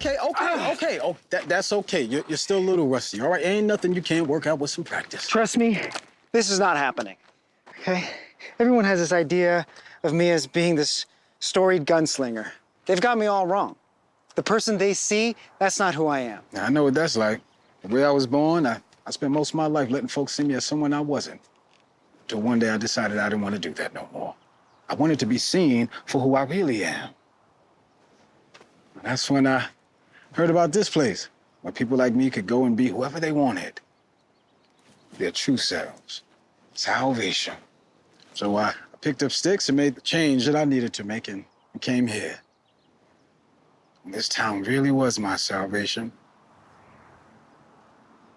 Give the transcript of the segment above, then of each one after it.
Okay. Oh, that's okay. You're still a little rusty, all right? Ain't nothing you can't work out with some practice. Trust me, this is not happening, okay? Everyone has this idea of me as being this storied gunslinger. They've got me all wrong. The person they see, that's not who I am. Now, I know what that's like. The way I was born, I spent most of my life letting folks see me as someone I wasn't. Till one day I decided I didn't want to do that no more. I wanted to be seen for who I really am. And that's when I heard about this place, where people like me could go and be whoever they wanted. Their true selves. Salvation. So I picked up sticks and made the change that I needed to make and came here. And this town really was my salvation.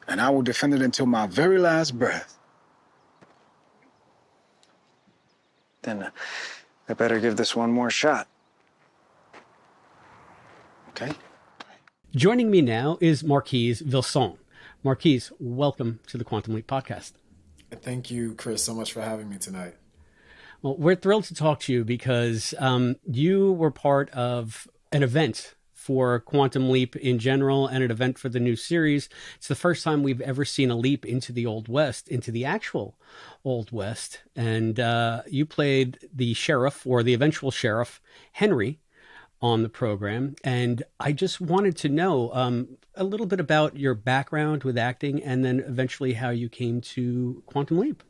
And I will defend it until my very last breath. Then I better give this one more shot. Okay? Joining me now is Marquise Vilson. Marquise, welcome to the Quantum Leap podcast. Thank you, Chris, so much for having me tonight. Well, we're thrilled to talk to you because you were part of an event for Quantum Leap in general and an event for the new series. It's the first time we've ever seen a leap into the Old West, into the actual Old West. And you played the sheriff, or the eventual sheriff, Henry, on the program. And I just wanted to know a little bit about your background with acting and then eventually how you came to Quantum Leap.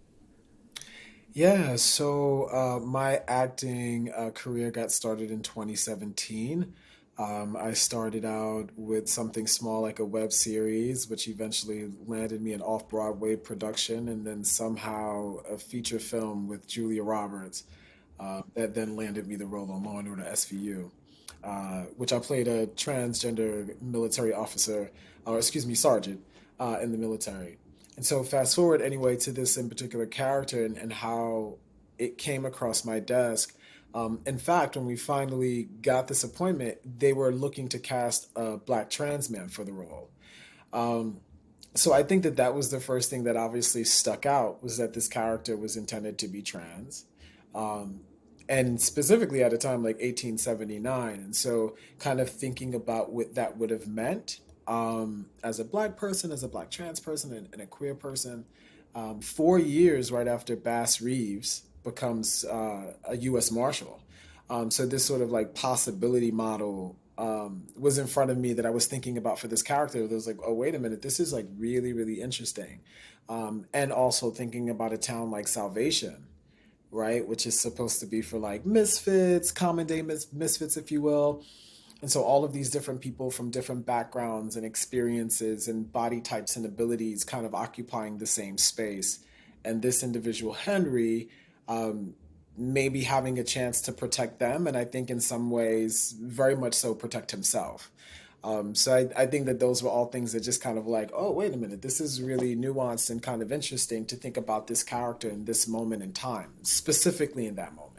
Yeah, so my acting career got started in 2017. I started out with something small like a web series, which eventually landed me an off-Broadway production, and then somehow a feature film with Julia Roberts that then landed me the role on Law & Order SVU, which I played a transgender military officer, sergeant in the military. And so fast forward anyway to this in particular character and how it came across my desk. In fact, when we finally got this appointment, they were looking to cast a Black trans man for the role. So I think that was the first thing that obviously stuck out, was that this character was intended to be trans. And specifically at a time like 1879. And so kind of thinking about what that would have meant as a Black person, as a Black trans person, and a queer person. 4 years right after Bass Reeves becomes a U.S. Marshal. So this sort of like possibility model was in front of me that I was thinking about for this character. It was like, oh, wait a minute, this is like really, really interesting. And also thinking about a town like Salvation, right, which is supposed to be for like misfits, common day misfits, if you will. And so all of these different people from different backgrounds and experiences and body types and abilities kind of occupying the same space. And this individual, Henry, maybe having a chance to protect them, and I think in some ways very much so protect himself. So I think that those were all things that just kind of like, oh, wait a minute, this is really nuanced and kind of interesting to think about this character in this moment in time, specifically in that moment.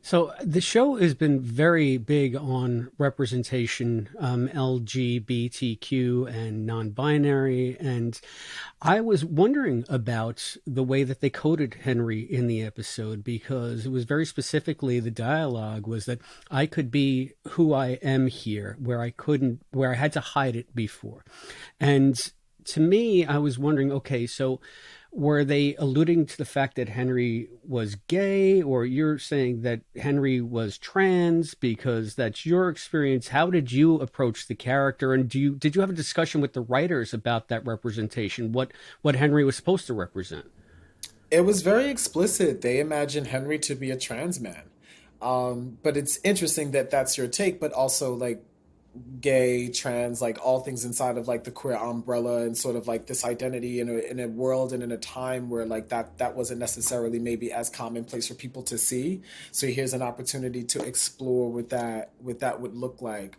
So the show has been very big on representation, LGBTQ and non-binary. And I was wondering about the way that they coded Henry in the episode, because it was very specifically, the dialogue was that I could be who I am here, where I had to hide it before. And to me, I was wondering, okay, so were they alluding to the fact that Henry was gay, or you're saying that Henry was trans because that's your experience? How did you approach the character? And did you have a discussion with the writers about that representation, what Henry was supposed to represent? It was very explicit. They imagined Henry to be a trans man. But it's interesting that that's your take, but also like gay, trans, like all things inside of like the queer umbrella, and sort of like this identity in a world and in a time where like that wasn't necessarily maybe as commonplace for people to see. So here's an opportunity to explore what that would look like.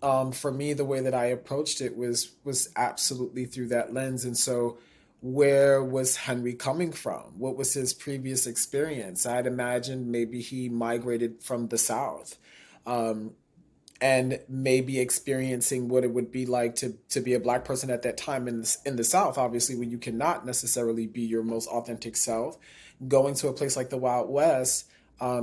For me, the way that I approached it was absolutely through that lens. And so where was Henry coming from? What was his previous experience? I'd imagined maybe he migrated from the South. And maybe experiencing what it would be like to be a Black person at that time in the South, obviously, when you cannot necessarily be your most authentic self, going to a place like the Wild West,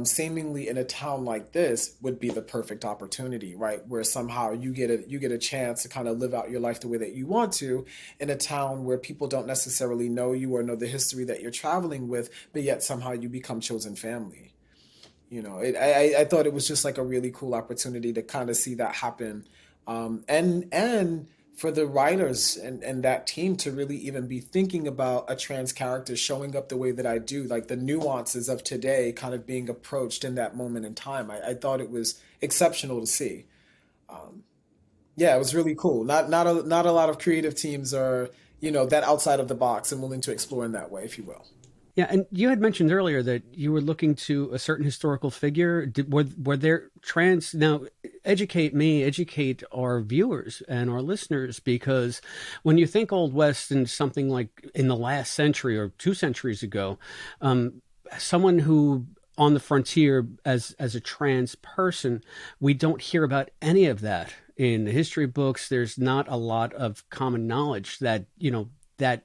seemingly in a town like this would be the perfect opportunity, right? Where somehow you get a chance to kind of live out your life the way that you want to in a town where people don't necessarily know you or know the history that you're traveling with, but yet somehow you become chosen family. I thought it was just like a really cool opportunity to kind of see that happen, and for the writers and that team to really even be thinking about a trans character showing up the way that I do, like the nuances of today kind of being approached in that moment in time. I thought it was exceptional to see. Yeah, it was really cool. Not a lot of creative teams are, that outside of the box and willing to explore in that way, if you will. Yeah, and you had mentioned earlier that you were looking to a certain historical figure. Were there trans? Now, educate me, educate our viewers and our listeners, because when you think Old West and something like in the last century or 2 centuries ago, someone who on the frontier as a trans person, we don't hear about any of that in the history books. There's not a lot of common knowledge that that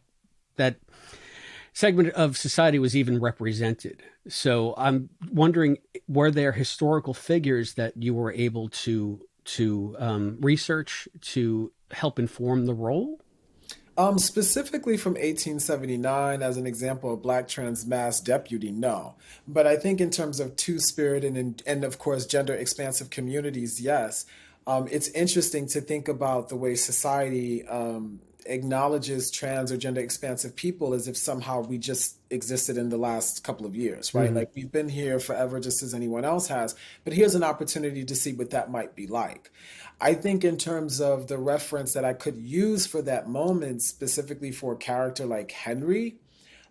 segment of society was even represented. So I'm wondering, were there historical figures that you were able to research to help inform the role? Specifically from 1879, as an example, of Black trans mass deputy, no. But I think in terms of two spirit and of course gender expansive communities, yes. It's interesting to think about the way society acknowledges trans or gender expansive people as if somehow we just existed in the last couple of years, right? Mm-hmm. Like we've been here forever just as anyone else has, but here's an opportunity to see what that might be like. I think in terms of the reference that I could use for that moment, specifically for a character like Henry,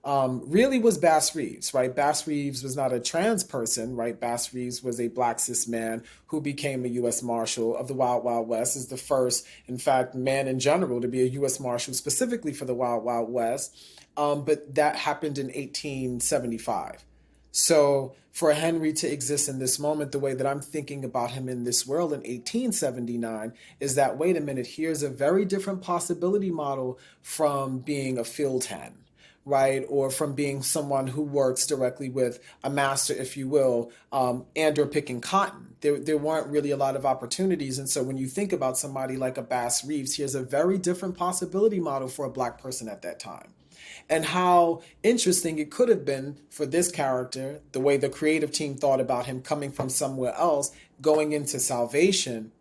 really was Bass Reeves, right? Bass Reeves was not a trans person, right? Bass Reeves was a Black cis man who became a U.S. Marshal of the Wild Wild West, is the first, in fact, man in general to be a U.S. Marshal specifically for the Wild Wild West. But that happened in 1875. So for Henry to exist in this moment, the way that I'm thinking about him in this world in 1879 is that, wait a minute, here's a very different possibility model from being a field hand, right? Or from being someone who works directly with a master, if you will, and or picking cotton. There weren't really a lot of opportunities. And so when you think about somebody like a Bass Reeves, here's a very different possibility model for a Black person at that time. And how interesting it could have been for this character, the way the creative team thought about him coming from somewhere else, going into salvation,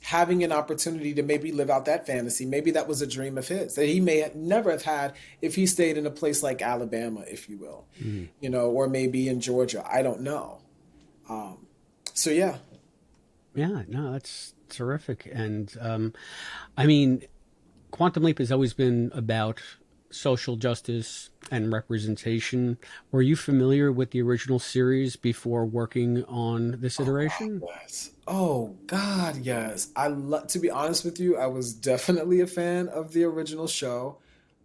having an opportunity to maybe live out that fantasy. Maybe that was a dream of his that he may never have had if he stayed in a place like Alabama, if you will, or maybe in Georgia. I don't know. So yeah. Yeah, no, that's terrific. And I mean, Quantum Leap has always been about social justice and representation. Were you familiar with the original series before working on this iteration? Yes. Oh God, yes. To be honest with you, I was definitely a fan of the original show.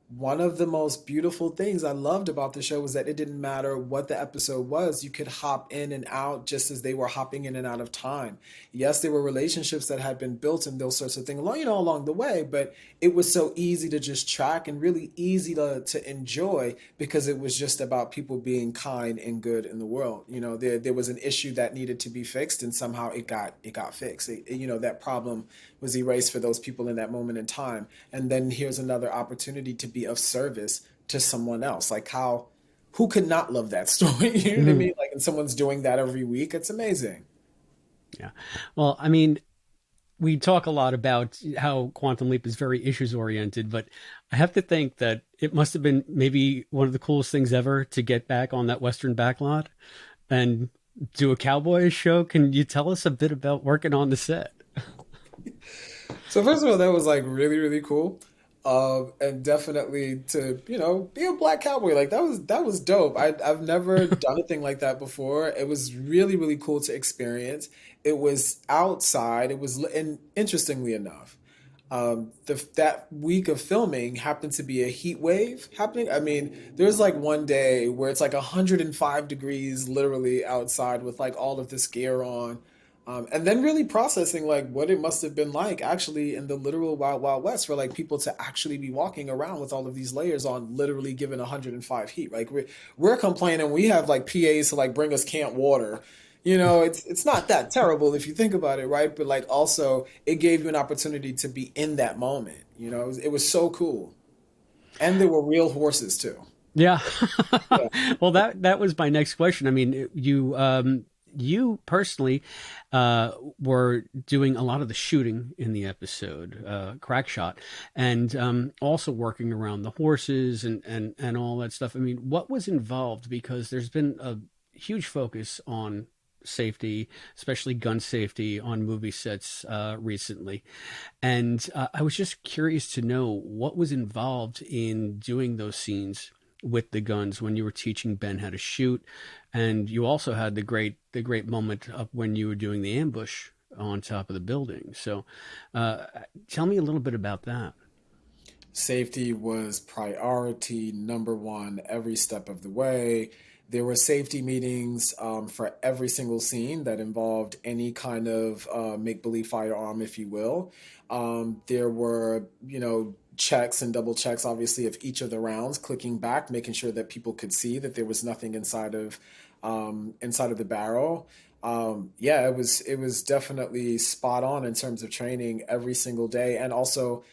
One of the most beautiful things I loved about the show was that it didn't matter what the episode was. You could hop in and out just as they were hopping in and out of time. Yes, there were relationships that had been built and those sorts of things along the way, but it was so easy to just track and really easy to enjoy because it was just about people being kind and good in the world. There was an issue that needed to be fixed and somehow it got fixed. That problem was erased for those people in that moment in time. And then here's another opportunity to be of service to someone else. Like who could not love that story? You know what I mean? Like, and someone's doing that every week. It's amazing. Yeah. Well, I mean, we talk a lot about how Quantum Leap is very issues oriented, but I have to think that it must have been maybe one of the coolest things ever to get back on that Western backlot and do a cowboy show. Can you tell us a bit about working on the set? So first of all, that was like really, really cool. And definitely to, be a Black cowboy, like that was dope. I've never done anything like that before. It was really, really cool to experience. It was outside. And interestingly enough, that week of filming happened to be a heat wave happening. I mean, there's like one day where it's like 105 degrees literally outside with like all of this gear on. And then really processing like what it must have been like actually in the literal Wild Wild West for like people to actually be walking around with all of these layers on, literally given 105 heat. Like we're complaining we have like PAs to like bring us canned water. You know, it's not that terrible if you think about it, right? But like also it gave you an opportunity to be in that moment. You know, it was so cool. And there were real horses too. Yeah. Yeah. Well, that was my next question. I mean, you personally were doing a lot of the shooting in the episode, crack shot, and also working around the horses and all that stuff. I mean, what was involved? Because there's been a huge focus on safety, especially gun safety on movie sets recently. And I was just curious to know what was involved in doing those scenes with the guns when you were teaching Ben how to shoot, and you also had the great moment of when you were doing the ambush on top of the building. So, uh, tell me a little bit about that. Safety was priority number one every step of the way. There were safety meetings for every single scene that involved any kind of make believe firearm, if you will. There were, checks and double checks, obviously, of each of the rounds, clicking back, making sure that people could see that there was nothing inside of the barrel. Yeah, it was definitely spot on in terms of training every single day, and also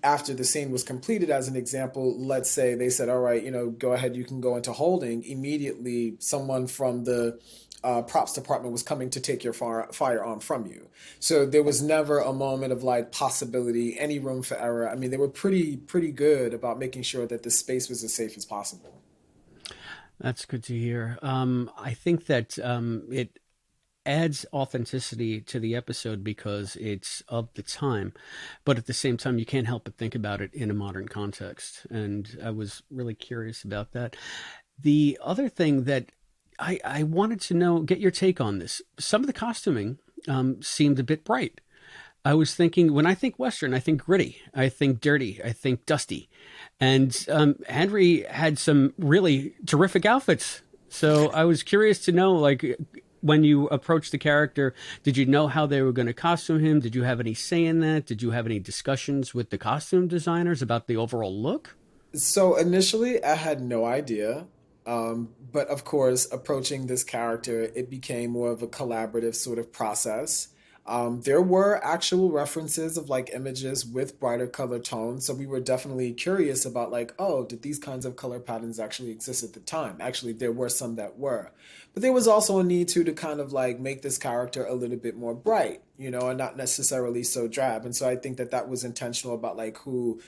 after the scene was completed, as an example, let's say they said, all right, go ahead, you can go into holding. Immediately, someone from the props department was coming to take your firearm from you. So there was never a moment of like possibility, any room for error. I mean, they were pretty good about making sure that the space was as safe as possible. That's good to hear. I think that it adds authenticity to the episode because it's of the time, but at the same time, you can't help but think about it in a modern context. And I was really curious about that. The other thing that I wanted to know, get your take on this. Some of the costuming seemed a bit bright. I was thinking, when I think Western, I think gritty, I think dirty, I think dusty. And Henry had some really terrific outfits. So I was curious to know, like, when you approached the character, did you know how they were going to costume him? Did you have any say in that? Did you have any discussions with the costume designers about the overall look? So initially, I had no idea. But of course, approaching this character, it became more of a collaborative sort of process. There were actual references of like images with brighter color tones. So we were definitely curious about like, oh, did these kinds of color patterns actually exist at the time? Actually, there were some that were. But there was also a need to kind of like make this character a little bit more bright, and not necessarily so drab. And so I think that that was intentional about like who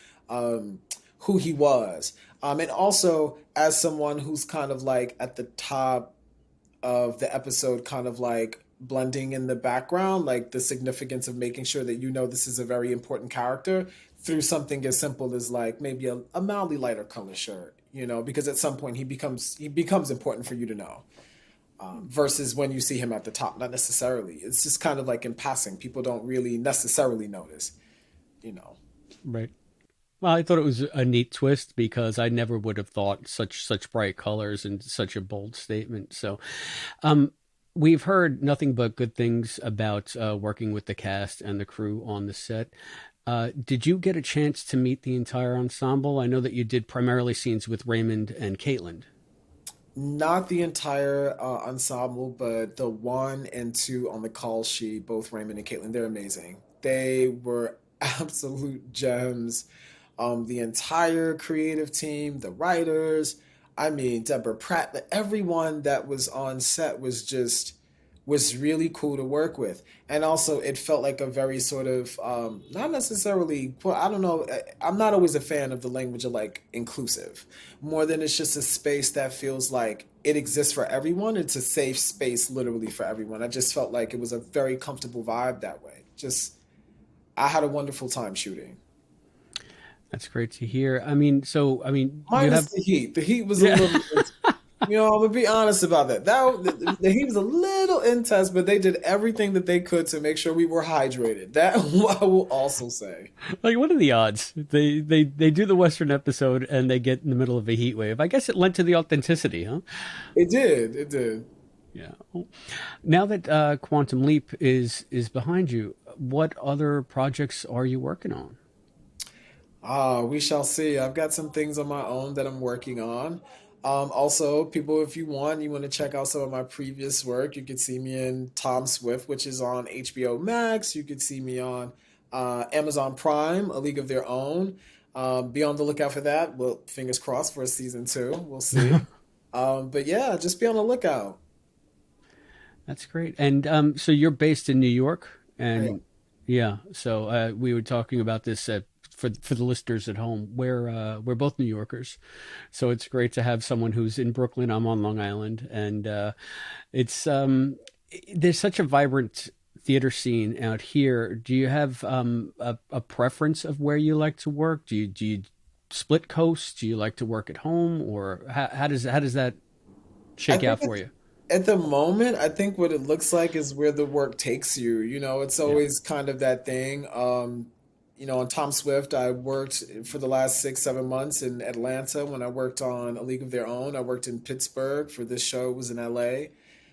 he was. And also as someone who's kind of like at the top of the episode, kind of like blending in the background, like the significance of making sure that this is a very important character through something as simple as like maybe a mildly lighter color shirt, because at some point he becomes important for you to know. Versus when you see him at the top, not necessarily. It's just kind of like in passing. People don't really necessarily notice, you know. Right. Well, I thought it was a neat twist because I never would have thought such bright colors and such a bold statement. So, um, we've heard nothing but good things about working with the cast and the crew on the set. Did you get a chance to meet the entire ensemble? I know that you did primarily scenes with Raymond and Caitlin. Not the entire ensemble, but the one and two on the call sheet, both Raymond and Caitlin, they're amazing. They were absolute gems. The entire creative team, the writers, I mean, Deborah Pratt, everyone that was on set was really cool to work with. And also it felt like a very sort of not necessarily, well, I don't know, I'm not always a fan of the language of like inclusive, more than it's just a space that feels like it exists for everyone. It's a safe space literally for everyone. I just felt like it was a very comfortable vibe that way. Just I had a wonderful time shooting. That's great to hear. I mean, you Minus have, the heat. The heat was a yeah. little, I'm gonna be honest about that. The heat was a little intense, but they did everything that they could to make sure we were hydrated. That I will also say. Like, what are the odds? They do the Western episode and they get in the middle of a heat wave. I guess it lent to the authenticity, huh? It did. It did. Yeah. Well, now that Quantum Leap is behind you, what other projects are you working on? We shall see. I've got some things on my own that I'm working on. Also, people, if you want to check out some of my previous work, you could see me in Tom Swift, which is on HBO Max. You could see me on Amazon Prime, A League of Their Own. Be on the lookout for that. Well, fingers crossed for season two. We'll see. But yeah, just be on the lookout. That's great. And so you're based in New York, I and yeah. So we were talking about this for the listeners at home. We're both New Yorkers, so it's great to have someone who's in Brooklyn. I'm on Long Island, and it's there's such a vibrant theater scene out here. Do you have a preference of where you like to work? Do you split coast? Do you like to work at home, or how does that I shake think out for you? at the moment, I think what it looks like is where the work takes you. You know, it's Yeah. always kind of that thing. On Tom Swift, I worked for the last 6, 7 months in Atlanta. When I worked on A League of Their Own, I worked in Pittsburgh. For this show, it was in LA.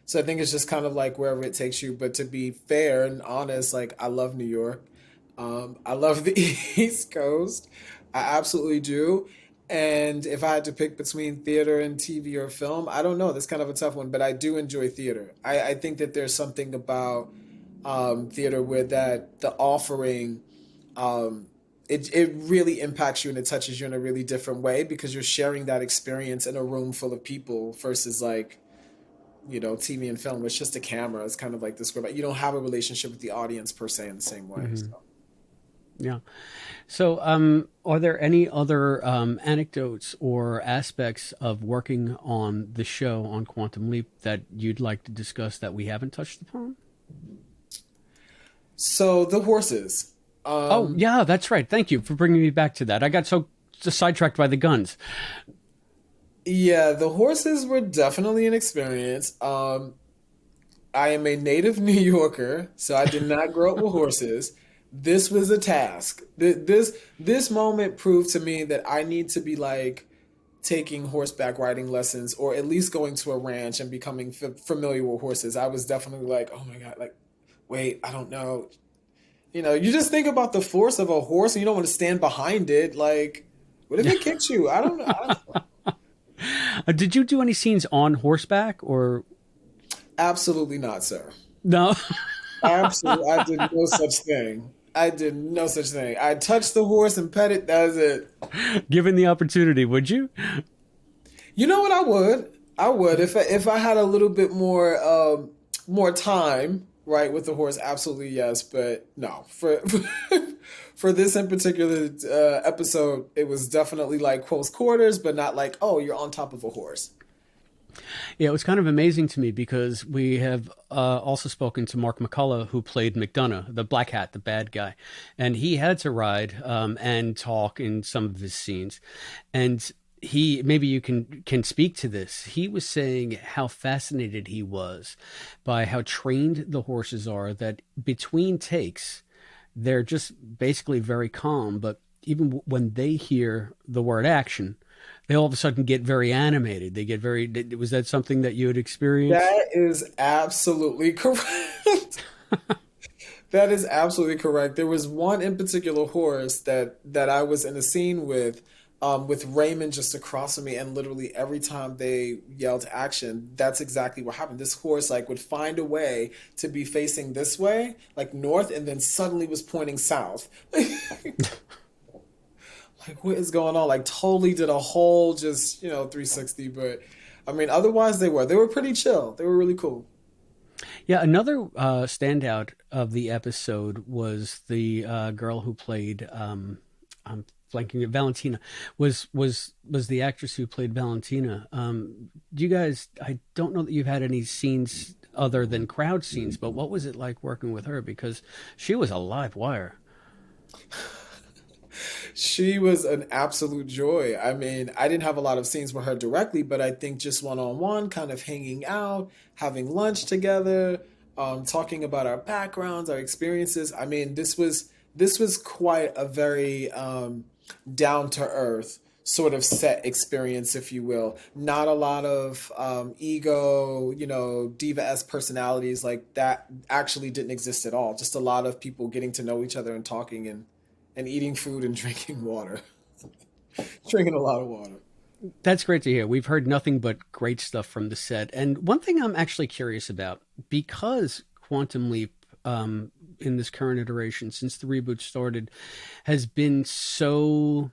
So I think it's just kind of like wherever it takes you. But to be fair and honest, like I love New York. I love the East Coast. I absolutely do. And if I had to pick between theater and TV or film, I don't know. That's kind of a tough one, but I do enjoy theater. I think that there's something about theater where the offering, it really impacts you and it touches you in a really different way because you're sharing that experience in a room full of people versus like, TV and film. It's just a camera. It's kind of like this, but you don't have a relationship with the audience per se in the same way. Hmm. So. Yeah. So, are there any other anecdotes or aspects of working on the show on Quantum Leap that you'd like to discuss that we haven't touched upon? So the horses. Oh, yeah, that's right. Thank you for bringing me back to that. I got so sidetracked by the guns. Yeah, the horses were definitely an experience. I am a native New Yorker, so I did not grow up with horses. This was a task. This moment proved to me that I need to be like taking horseback riding lessons, or at least going to a ranch and becoming familiar with horses. I was definitely like, oh my God, like, wait, I don't know. You just think about the force of a horse, and you don't want to stand behind it. Like, what if it kicks you? I don't know. Did you do any scenes on horseback or Absolutely not, sir. no? Absolutely, I did no such thing. I did no such thing. I touched the horse and pet it. That was it. Given the opportunity, would you? You know what? I would. I would if I had a little bit more time, right, with the horse. Absolutely yes, but no. For this in particular episode, it was definitely like close quarters, but not like, oh, you're on top of a horse. Yeah, it was kind of amazing to me because we have also spoken to Mark McCullough, who played McDonough, the black hat, the bad guy, and he had to ride and talk in some of his scenes, and he maybe you can speak to this. He was saying how fascinated he was by how trained the horses are. That between takes, they're just basically very calm, but even when they hear the word action, they all of a sudden get very animated. They get very. Was that something that you had experienced? That is absolutely correct. That is absolutely correct. There was one in particular horse that I was in a scene with Raymond just across from me, and literally every time they yelled action, that's exactly what happened. This horse like would find a way to be facing this way, like north, and then suddenly was pointing south. Like what is going on? Like totally did a whole just 360, but I mean otherwise they were pretty chill. They were really cool. Yeah, another standout of the episode was the girl who played. I'm blanking it. Valentina was the actress who played Valentina. Do you guys? I don't know that you've had any scenes other than crowd scenes, but what was it like working with her? Because she was a live wire. She was an absolute joy. I mean, I didn't have a lot of scenes with her directly, but I think just one on one, kind of hanging out, having lunch together, talking about our backgrounds, our experiences. I mean, this was quite a very down to earth sort of set experience, if you will. Not a lot of ego, diva-esque personalities like that actually didn't exist at all. Just a lot of people getting to know each other and talking and eating food and drinking water, drinking a lot of water. That's great to hear. We've heard nothing but great stuff from the set. And one thing I'm actually curious about, because Quantum Leap, in this current iteration, since the reboot started, has been so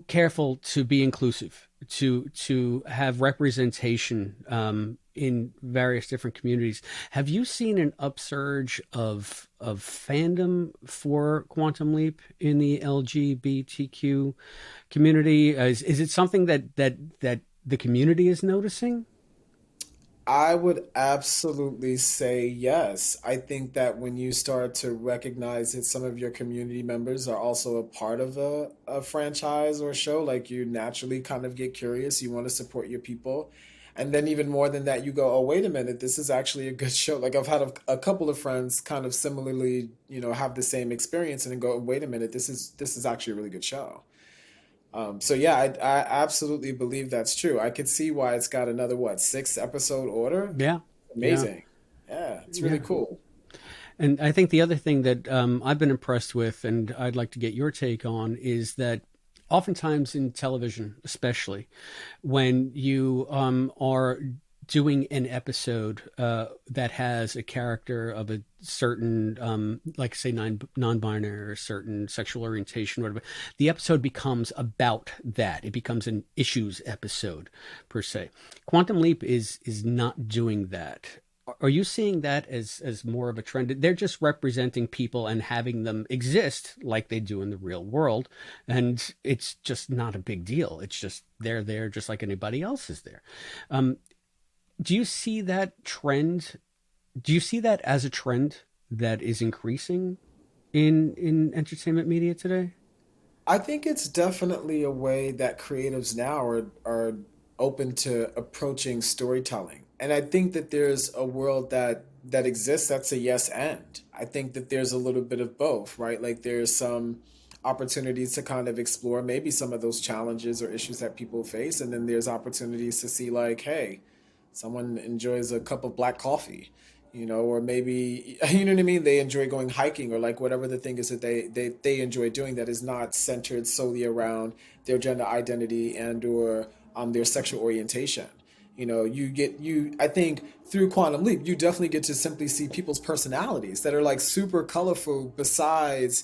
careful to be inclusive, to have representation in various different communities. Have you seen an upsurge of fandom for Quantum Leap in the LGBTQ community? Is it something that the community is noticing? I would absolutely say yes. I think that when you start to recognize that some of your community members are also a part of a franchise or a show, like you naturally kind of get curious. You want to support your people. And then even more than that, you go, oh, wait a minute, this is actually a good show. Like I've had a couple of friends kind of similarly, have the same experience and then go, wait a minute, this is actually a really good show. So yeah, I absolutely believe that's true. I could see why it's got another what, 6 episode order. Yeah, yeah, Amazing. Yeah, it's really yeah. cool. And I think the other thing that I've been impressed with, and I'd like to get your take on, is that oftentimes in television, especially when you are doing an episode that has a character of a certain, like say, non-binary or a certain sexual orientation, whatever, the episode becomes about that. It becomes an issues episode per se. Quantum Leap is not doing that. Are you seeing that as more of a trend? They're just representing people and having them exist like they do in the real world, and it's just not a big deal. It's just they're there just like anybody else is there. Um, do you see that trend? Do you see that as a trend that is increasing in entertainment media today? I think it's definitely a way that creatives now are open to approaching storytelling. And I think that there's a world that exists that's a yes and. I think that there's a little bit of both, right? Like there's some opportunities to kind of explore maybe some of those challenges or issues that people face, and then there's opportunities to see like, hey, someone enjoys a cup of black coffee, or maybe you know what I mean. They enjoy going hiking or like whatever the thing is that they enjoy doing that is not centered solely around their gender identity and or their sexual orientation. I think through Quantum Leap, you definitely get to simply see people's personalities that are like super colorful besides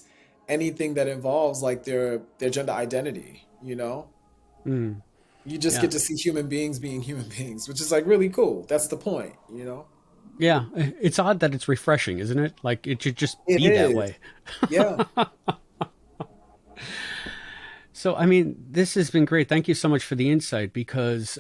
anything that involves like their gender identity, Mm, you just yeah. get to see human beings being human beings, which is like really cool. That's the point. Yeah, it's odd that it's refreshing, isn't it? Like it should just It be that is. way. Yeah. So, I mean, this has been great. Thank you so much for the insight because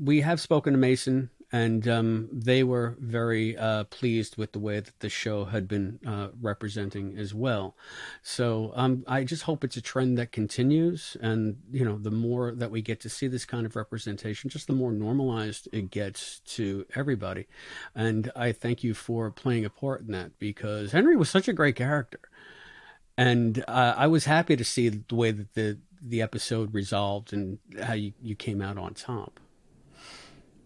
we have spoken to Mason and they were very pleased with the way that the show had been representing as well. So I just hope it's a trend that continues. And, the more that we get to see this kind of representation, just the more normalized it gets to everybody. And I thank you for playing a part in that because Henry was such a great character. And I was happy to see the way that the episode resolved and how you came out on top.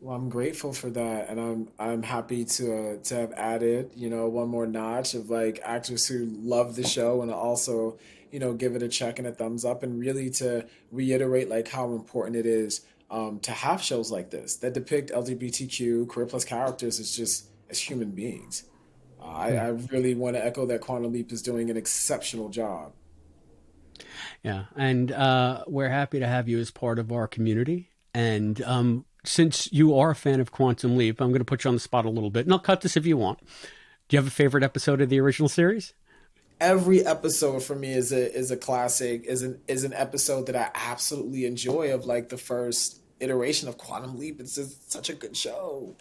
Well, I'm grateful for that, and I'm happy to have added, one more notch of like actors who love the show and also, give it a check and a thumbs up, and really to reiterate like how important it is to have shows like this that depict LGBTQ queer plus characters as just as human beings. I really want to echo that Quantum Leap is doing an exceptional job. Yeah, and we're happy to have you as part of our community. And since you are a fan of Quantum Leap, I'm going to put you on the spot a little bit, and I'll cut this if you want. Do you have a favorite episode of the original series? Every episode for me is a classic, is an episode that I absolutely enjoy of like the first iteration of Quantum Leap. It's just such a good show.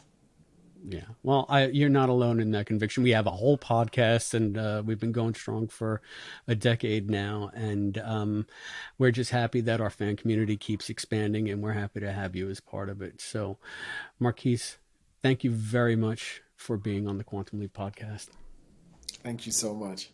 Yeah. Well, you're not alone in that conviction. We have a whole podcast, and we've been going strong for a decade now. And we're just happy that our fan community keeps expanding, and we're happy to have you as part of it. So, Marquise, thank you very much for being on the Quantum Leap podcast. Thank you so much.